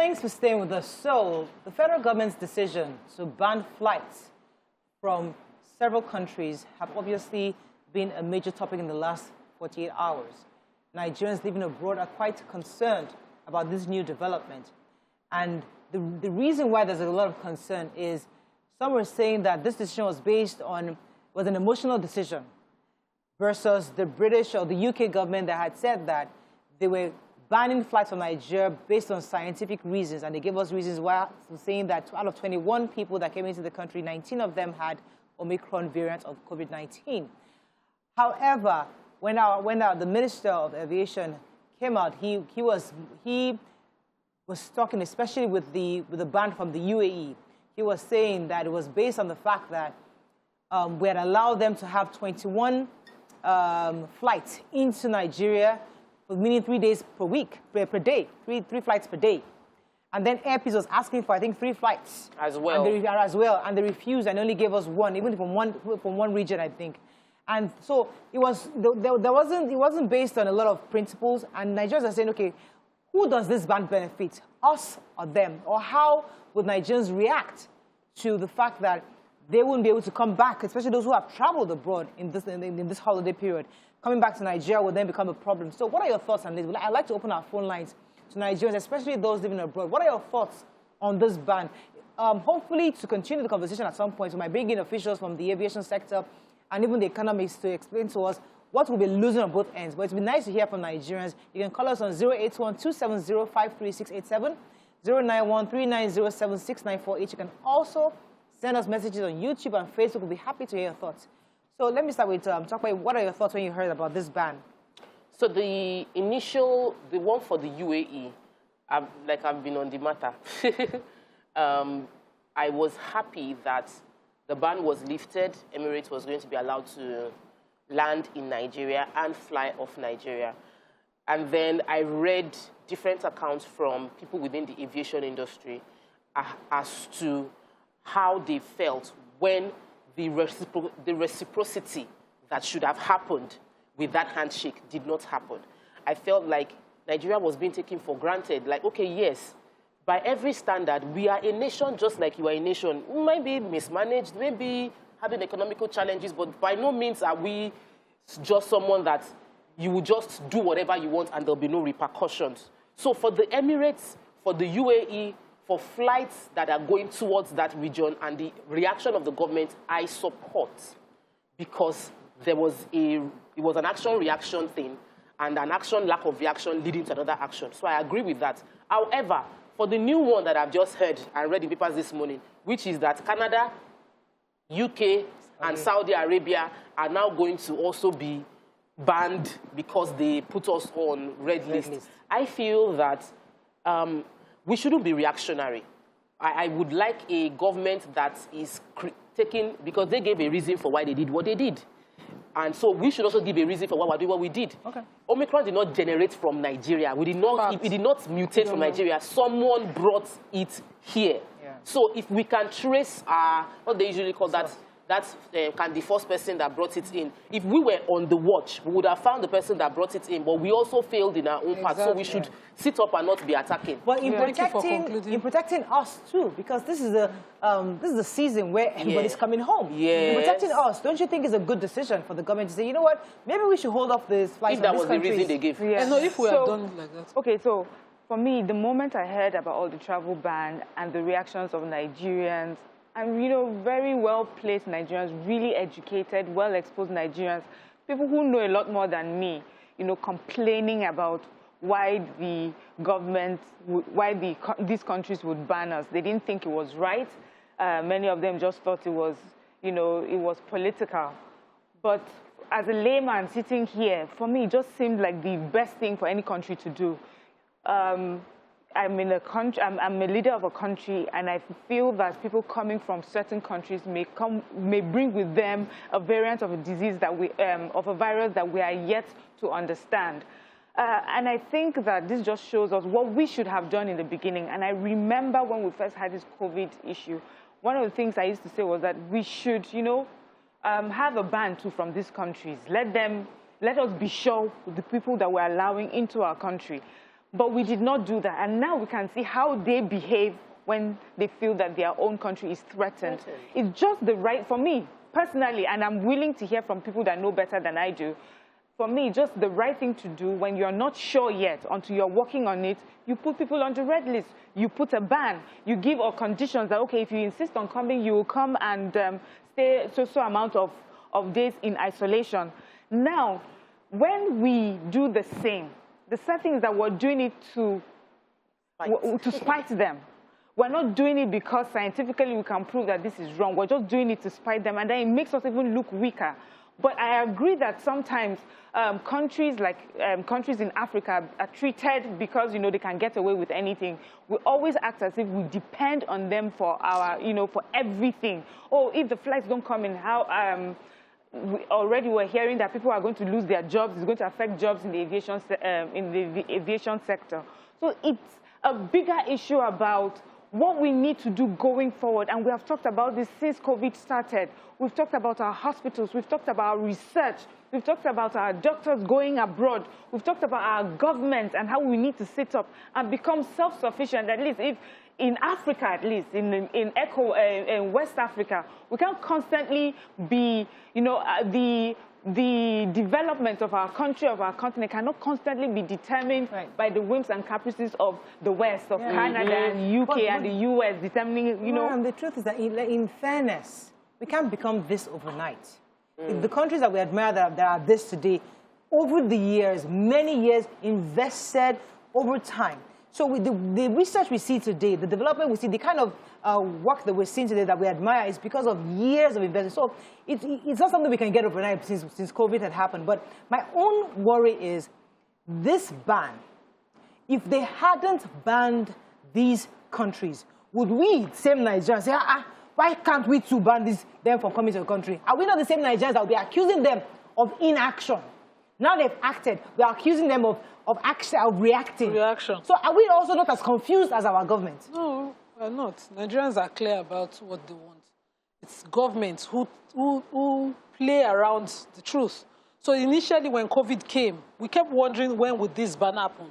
Thanks for staying with us. So, the federal government's decision to ban flights from several countries have obviously been a major topic in the last 48 hours. Nigerians living abroad are quite concerned about this new development. And the reason why there's a lot of concern is some were saying that this decision was an emotional decision versus the British or the UK government that had said that they were banning flights from Nigeria based on scientific reasons. And they gave us reasons why, saying that out of 21 people that came into the country, 19 of them had Omicron variant of COVID-19. However, when the Minister of Aviation came out, he was talking, especially with the ban from the UAE. He was saying that it was based on the fact that we had allowed them to have 21 flights into Nigeria, meaning 3 days per week, per day, three flights per day. And then Air Peace was asking for, I think, 3 flights. As well. And they refused and only gave us 1, even from one region, I think. And so it wasn't based on a lot of principles. And Nigerians are saying, okay, who does this ban benefit, us or them? Or how would Nigerians react to the fact that they wouldn't be able to come back, especially those who have traveled abroad in this holiday period? Coming back to Nigeria will then become a problem. So what are your thoughts on this? I'd like to open our phone lines to Nigerians, especially those living abroad. What are your thoughts on this ban? Hopefully, to continue the conversation at some point, we might bring in officials from the aviation sector and even the economists to explain to us what we'll be losing on both ends. But it would be nice to hear from Nigerians. You can call us on 081-270-53687, 091-390-76948. You can also send us messages on YouTube and Facebook. We'll be happy to hear your thoughts. So let me start with talk about what are your thoughts when you heard about this ban? So the one for the UAE, I've been on the matter. I was happy that the ban was lifted. Emirates was going to be allowed to land in Nigeria and fly off Nigeria. And then I read different accounts from people within the aviation industry as to how they felt when the reciprocity that should have happened with that handshake did not happen. I felt like Nigeria was being taken for granted. Like, okay, yes, by every standard, we are a nation just like you are a nation. We might be mismanaged, maybe having economical challenges, but by no means are we just someone that you will just do whatever you want and there'll be no repercussions. So for the Emirates, for the UAE, for flights that are going towards that region and the reaction of the government, I support, because it was an action-reaction thing and an action lack of reaction leading to another action. So I agree with that. However, for the new one that I've just heard and read in papers this morning, which is that Canada, UK, and Saudi Arabia are now going to also be banned because they put us on red list. I feel that we shouldn't be reactionary. I would like a government that is taking, because they gave a reason for why they did what they did. And so we should also give a reason for why we did what we did. Okay. Omicron did not generate from Nigeria. It did not mutate from Nigeria. Someone brought it here. Yeah. So if we can trace what they usually call that can the first person that brought it in. If we were on the watch, we would have found the person that brought it in, but we also failed in our own part. So we should sit up and not be attacking. But in protecting us too, because this is a season where everybody's coming home. Yes. In protecting us, don't you think it's a good decision for the government to say, you know what, maybe we should hold off this flight? If that was the reason they gave. Yeah. No, if we had done it like that. Okay, so for me, the moment I heard about all the travel ban and the reactions of Nigerians, and, you know, very well-placed Nigerians, really educated, well-exposed Nigerians, people who know a lot more than me, you know, complaining about why the government, these countries would ban us. They didn't think it was right. Many of them just thought it was, you know, it was political. But as a layman sitting here, for me, it just seemed like the best thing for any country to do. I'm a leader of a country, and I feel that people coming from certain countries may bring with them a variant of a disease of a virus that we are yet to understand. And I think that this just shows us what we should have done in the beginning. And I remember when we first had this COVID issue, one of the things I used to say was that we should, you know, have a ban too from these countries. Let us be sure with the people that we're allowing into our country. But we did not do that. And now we can see how they behave when they feel that their own country is threatened. It's just the right, for me, personally, and I'm willing to hear from people that know better than I do, for me, just the right thing to do when you're not sure yet, until you're working on it, you put people on the red list. You put a ban. You give all conditions that, okay, if you insist on coming, you will come and stay so amount of days in isolation. Now, when we do the same, the sad thing is that we're doing it to spite them. We're not doing it because scientifically we can prove that this is wrong. We're just doing it to spite them, and then it makes us even look weaker. But I agree that sometimes countries in Africa are treated because, they can get away with anything. We always act as if we depend on them for our, for everything. Oh, if the flights don't come in, how... we were hearing that people are going to lose their jobs. It's going to affect jobs in the aviation sector. So it's a bigger issue about what we need to do going forward. And we have talked about this since COVID started. We've talked about our hospitals. We've talked about our research. We've talked about our doctors going abroad. We've talked about our government and how we need to sit up and become self-sufficient, at least if in Africa, at least, in West Africa, we can't constantly be, the development of our country, of our continent, cannot constantly be determined by the whims and caprices of the West, of Canada and UK and the US, determining, And the truth is that, in fairness, we can't become this overnight. The countries that we admire that are this today, over the years, many years, invested over time. So with the research we see today, the development we see, the kind of work that we're seeing today that we admire is because of years of investment. So it's not something we can get overnight since COVID had happened. But my own worry is this ban, if they hadn't banned these countries, would we, same Nigerians, say, why can't we too ban them from coming to the country? Are we not the same Nigerians that will be accusing them of inaction? Now they've acted, we are accusing them of reacting. So are we also not as confused as our government? No, we're not. Nigerians are clear about what they want. It's governments who play around the truth. So initially when COVID came, we kept wondering when would this ban happen.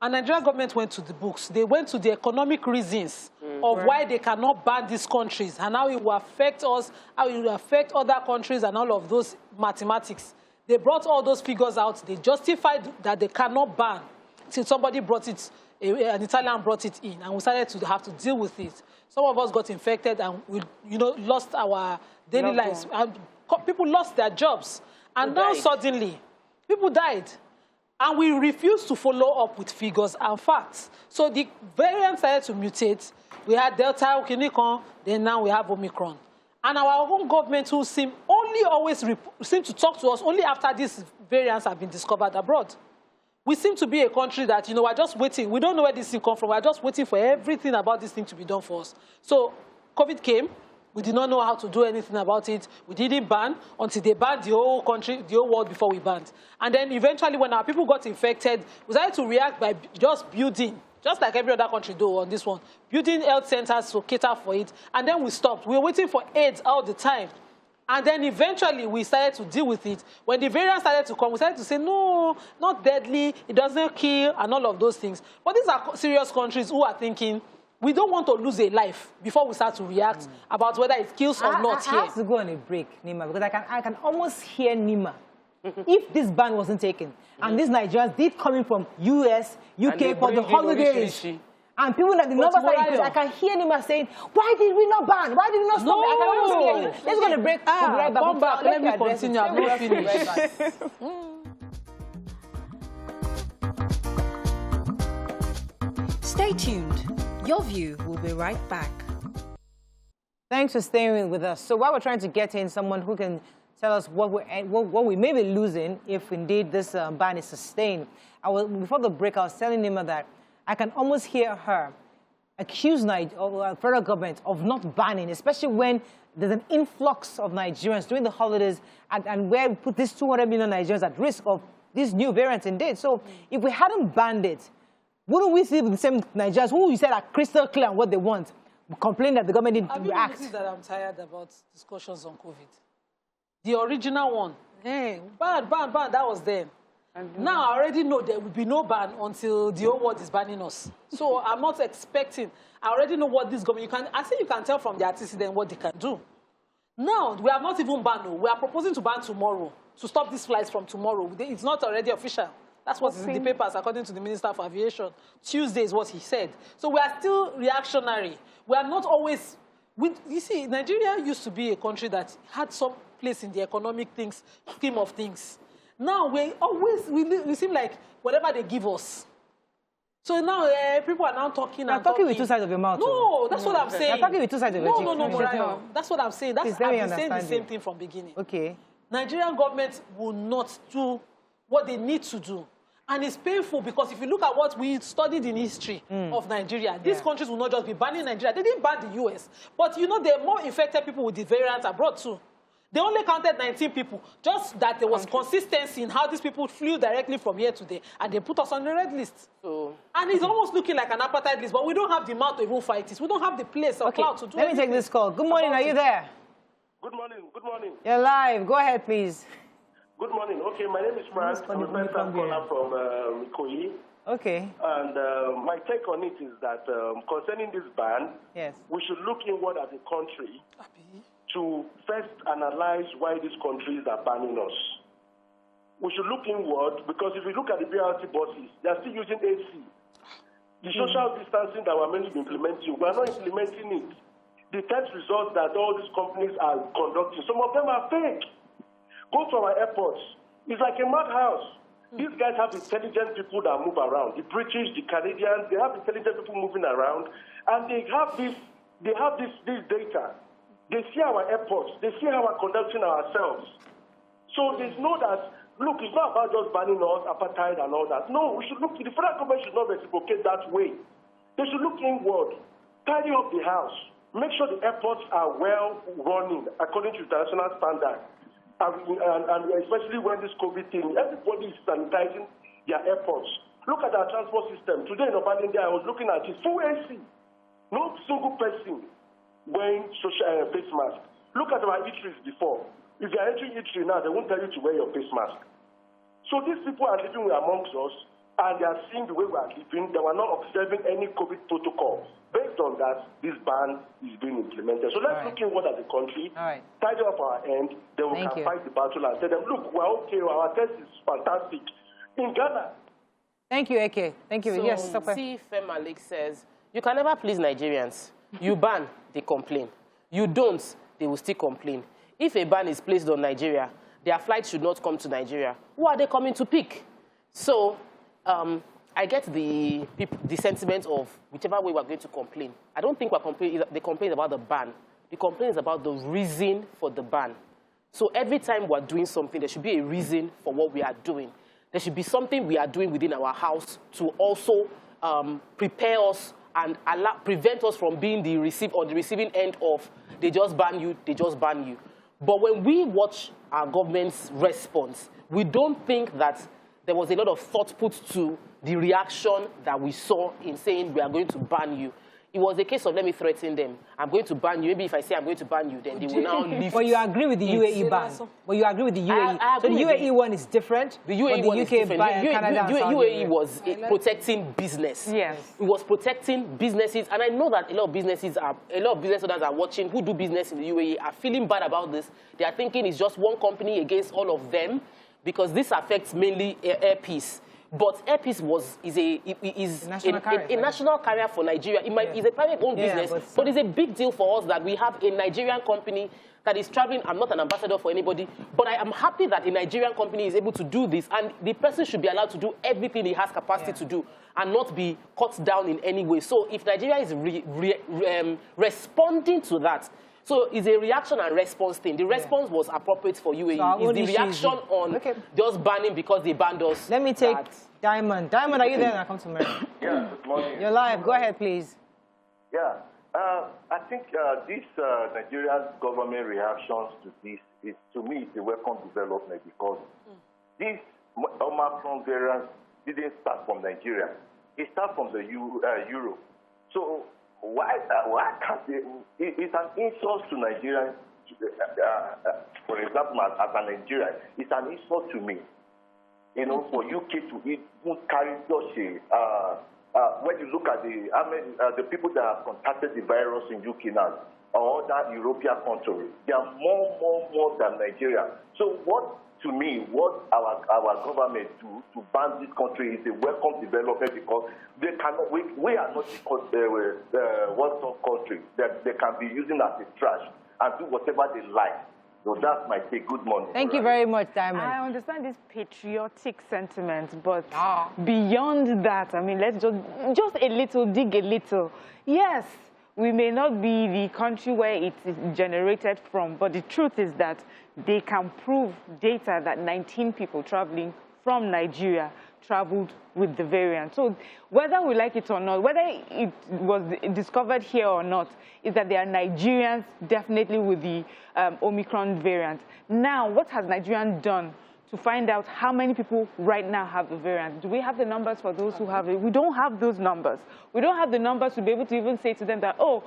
And Nigerian government went to the books. They went to the economic reasons of why they cannot ban these countries and how it will affect us, how it will affect other countries and all of those mathematics. They brought all those figures out. They justified that they cannot ban. Till somebody brought it, an Italian brought it in, and we started to have to deal with it. Some of us got infected and we, lost our daily lives. And people lost their jobs. And now suddenly, people died. And we refused to follow up with figures and facts. So the variants started to mutate. We had Delta, then now we have Omicron. And our own government who always seem to talk to us only after these variants have been discovered abroad. We seem to be a country that, we're just waiting. We don't know where this thing comes from. We're just waiting for everything about this thing to be done for us. So COVID came. We did not know how to do anything about it. We didn't ban until they banned the whole country, the whole world before we banned. And then eventually when our people got infected, we started to react by just building, just like every other country do on this one, building health centers to cater for it. And then we stopped. We were waiting for AIDS all the time. And then eventually we started to deal with it. When the variant started to come, we started to say, no, not deadly, it doesn't kill, and all of those things. But these are serious countries who are thinking, we don't want to lose a life before we start to react about whether it kills or not here. I have to go on a break, Nima, because I can almost hear Nima. If this ban wasn't taken, and these Nigerians did coming from US, UK for the holidays, and people that the numbers are, I can hear Nima saying, why did we not ban? Why did we not stop it? I can almost hear you. Let's go on a break. We'll be right back. Come back. Let me continue. I'm not finished. Stay tuned. Your View will be right back. Thanks for staying with us. So while we're trying to get in someone who can tell us what we may be losing if indeed this ban is sustained, before the break, I was telling Nima that I can almost hear her accuse the federal government of not banning, especially when there's an influx of Nigerians during the holidays and where we put these 200 million Nigerians at risk of these new variants indeed. So if we hadn't banned it, wouldn't we see the same Nigerians who you said are crystal clear on what they want, complain that the government didn't react? Have you that I'm tired about discussions on COVID? The original one, ban, that was then. Now I already know there will be no ban until the whole world is banning us. So I'm not expecting. I already know what this government, I think you can tell from the antecedent what they can do. Now, we have not even banned. We are proposing to ban tomorrow, to stop these flights from tomorrow. It's not already official. That's what's in the papers, according to the Minister of Aviation. Tuesday is what he said. So we are still reactionary. We are not always... you see, Nigeria used to be a country that had some place in the economic scheme of things. Now, we seem like whatever they give us. So now people are now talking You're talking with two sides of your mouth. No, that's what I'm saying. You're talking with two sides of your mouth. No, that's what I'm saying. I've been saying the same thing from beginning. Okay. Nigerian government will not do what they need to do. And it's painful because if you look at what we studied in history of Nigeria, these countries will not just be banning Nigeria. They didn't ban the US. But you know, there are more infected people with the variants abroad too. They only counted 19 people, just that there was consistency in how these people flew directly from here to there, and they put us on the red list. And it's almost looking like an apartheid list, but we don't have the mouth to even fight it. We don't have the place or clout to do it. Let me take this call. Good morning, are you there? Good morning, good morning. You're live. Go ahead, please. Good morning. Okay, my name is Frank. I'm a first-time caller from Ikoyi. Okay. And my take on it is that concerning this ban, we should look inward as a country to first analyze why these countries are banning us. We should look inward because if you look at the BRT buses, they are still using AC. The social distancing that we're meant to be implementing, we are not implementing it. The test results that all these companies are conducting, some of them are fake. Go to our airports. It's like a madhouse. These guys have intelligent people that move around. The British, the Canadians, they have intelligent people moving around, and they have this data. They see our airports. They see how we're conducting ourselves. So there's no that, look, it's not about just banning us, apartheid and all that. No, we should look, the federal government should not reciprocate that way. They should look inward, tidy up the house, make sure the airports are well running according to international standards. And especially when this COVID thing, everybody is sanitizing their airports. Look at our transport system. Today in Oban, India, I was looking at it, full AC. No single person wearing face mask. Look at our eateries before. If you are entering eatery now, they won't tell you to wear your face mask. So these people are living amongst us, and they are seeing the way we are living. They were not observing any COVID protocol. Based on that, this ban is being implemented. So let's look inward as a country, tidy up our end, then we can fight the battle and tell them, look, we're okay, our test is fantastic. In Ghana. Thank you, Eke. Thank you. So, yes, see, Malik says, you can never please Nigerians. You ban, they complain. You don't, they will still complain. If a ban is placed on Nigeria, their flights should not come to Nigeria. Who are they coming to pick? So I get the sentiment of whichever way we're going to complain. I don't think the complaint is about the ban. The complaint is about the reason for the ban. So every time we're doing something, there should be a reason for what we are doing. There should be something we are doing within our house to also prepare us and prevent us from being the receiving end of they just ban you, they just ban you. But when we watch our government's response, we don't think that there was a lot of thought put to the reaction that we saw in saying we are going to ban you. It was a case of let me threaten them. I'm going to ban you. Maybe if I say I'm going to ban you, then they will now leave. But you agree with the UAE ban. But you agree with the UAE. So the UAE one is different. The UAE one is different. UAE was protecting business. Yes. It was protecting businesses, and I know that a lot of business owners are watching who do business in the UAE are feeling bad about this. They are thinking it's just one company against all of them, because this affects mainly Air Peace. But Air Peace is a national carrier for Nigeria. It's a private-owned business, but it's a big deal for us that we have a Nigerian company that is traveling. I'm not an ambassador for anybody, but I am happy that a Nigerian company is able to do this, and the person should be allowed to do everything he has capacity to do and not be cut down in any way. So if Nigeria is responding to that, so it's a reaction and response thing. The response was appropriate for UAE. So it's the reaction on just banning because they banned us. Let me take Diamond. Diamond, are you there? I come to Mary. Yeah, good morning. You're live. Go ahead, please. Yeah. I think this Nigerian government reactions to this is, to me, it's a welcome development because this Omicron variant didn't start from Nigeria. It started from the Europe. So why can't they? It's an insult to Nigeria. For example, as a Nigerian, it's an insult to me. you know, for UK to even carry such a, when you look at the people that have contacted the virus in UK now, or other European countries, they are more than Nigeria. So what our government do to ban this country is a welcome development, because they cannot, we are not one country that they can be using as a trash and do whatever they like. So that's my take. Good morning. Thank you very much, Diamond. I understand this patriotic sentiment, but beyond that, I mean, let's just a little, dig a little. Yes, we may not be the country where it is generated from, but the truth is that they can prove data that 19 people traveling from Nigeria traveled with the variant. So whether we like it or not, whether it was discovered here or not, is that there are Nigerians definitely with the Omicron variant. Now, what has Nigeria done to find out how many people right now have the variant? Do we have the numbers for those who have it? We don't have those numbers. We don't have the numbers to be able to even say to them that, oh,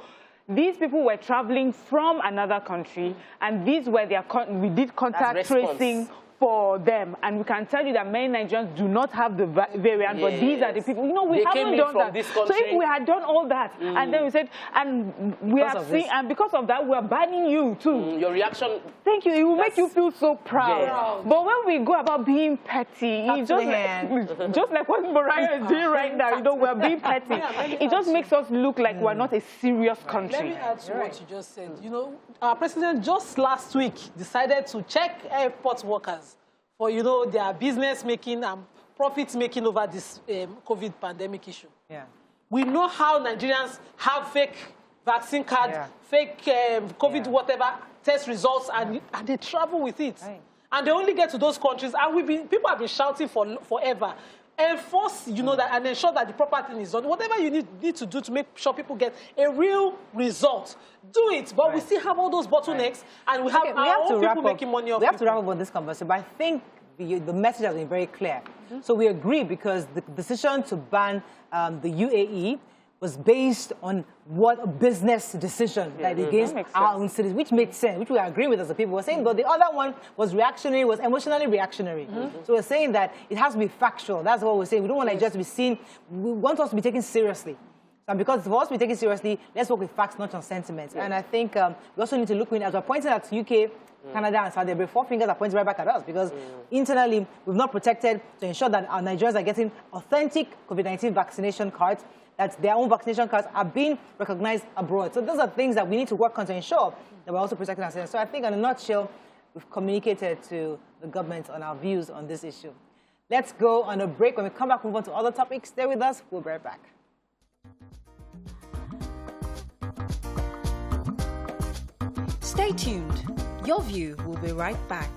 these people were traveling from another country, and these were we did contact tracing for them, and we can tell you that many Nigerians do not have the variant, but these are the people. You know, we haven't done that. So if we had done all that, and then we said, and we have seen, and because of that, we are banning you too. Your reaction. Thank you. It will make you feel so proud. Yes. But when we go about being petty, it's just like what Mariah is doing right now. You know, we're being petty. It just makes us look like we're not a serious country. Let me add to what you just said. You know, our president just last week decided to check airport workers for, you know, their business making and profits making over this COVID pandemic issue. Yeah. We know how Nigerians have fake vaccine cards, fake COVID whatever test results, and they travel with it. Right. And they only get to those countries, and people have been shouting forever. Enforce, you know, that, and ensure that the proper thing is done. Whatever you need to do to make sure people get a real result, do it. But we still have all those bottlenecks, and we have our own people making money off. We have to wrap up on this conversation, but I think the message has been very clear. So we agree, because the decision to ban the UAE was based on what a business decision that against our own citizens, which made sense, which we agree with as a people. We're saying, but the other one was reactionary, was emotionally reactionary. So we're saying that it has to be factual. That's what we're saying. We don't want Nigeria to be seen. We want us to be taken seriously. And because for us to be taken seriously, let's work with facts, not on sentiments. And I think we also need to look in, as we're pointing at UK, Canada, and Saudi Arabia, 4 fingers are pointing right back at us, because internally we've not protected to ensure that our Nigerians are getting authentic COVID-19 vaccination cards, that their own vaccination cards are being recognized abroad. So those are things that we need to work on to ensure that we're also protecting ourselves. So I think in a nutshell, we've communicated to the government on our views on this issue. Let's go on a break. When we come back, move on to other topics. Stay with us. We'll be right back. Stay tuned. Your View will be right back.